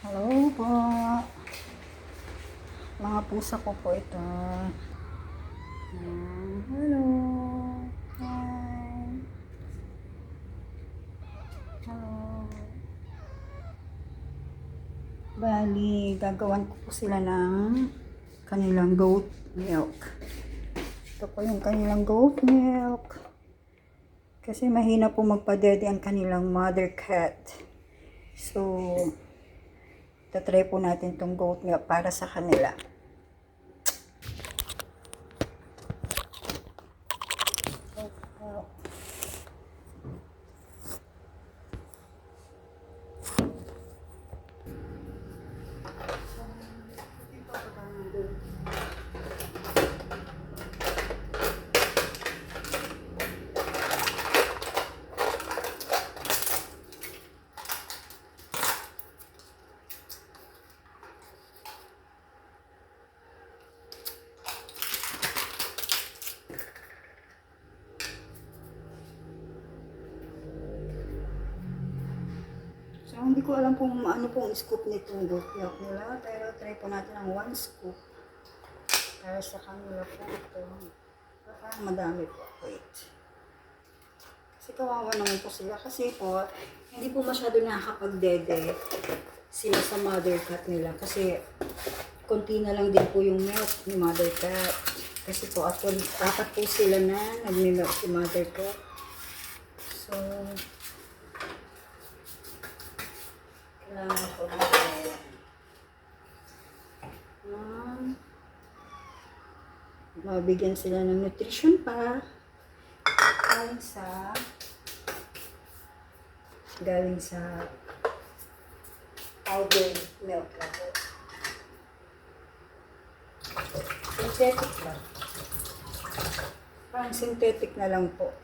Hello po. Mga pusa ko po ito. Hello. Hi. Hello. Bali, gagawan ko po sila ng kanilang goat milk. Ito po yung kanilang goat milk. Kasi mahina po magpadede ang kanilang mother cat. So, tatry po natin tong goat milk para sa kanila. So, hindi ko alam kung ano pong scoop nitong goat milk nila, pero try po natin ang 1 scoop. Para sa kanila po ito. Parang madami po. Wait. Kasi kawawa naman po sila. Kasi po, hindi po masyado nakakapagdede sila sa mother cat nila. Kasi, konti na lang din po yung milk ni mother cat. Kasi po, apat po sila na nagmi-milk si mother cat. So, kailangan po mabigyan sila ng nutrition pa galing sa powder milk na po. Synthetic lang. Parang synthetic na lang po.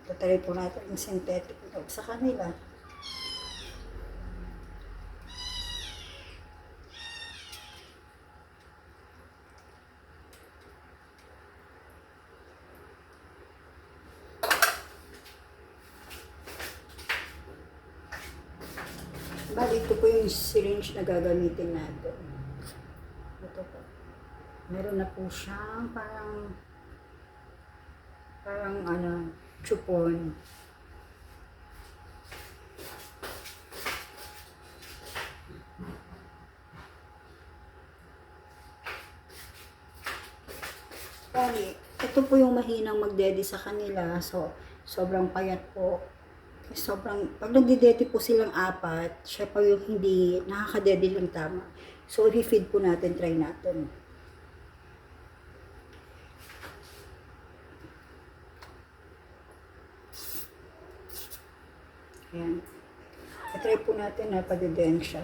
Tatry po natin yung synthetic milk sa kanila. Bali, ito po yung syringe na gagamitin natin. Ito po. Meron na po siyang parang chupon. Bali, ito po yung mahinang magdede sa kanila. So, sobrang payat po. Pag nagdidede po silang apat, siya pa yung hindi nakakadede lang tama. So, i-feed po natin, try natin. Ayan. I-try po natin na padedeen siya.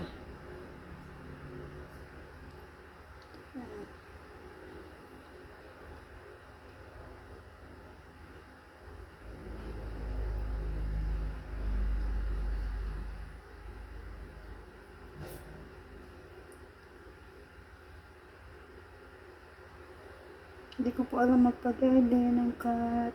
Hindi ko po alam magpadede ng cat.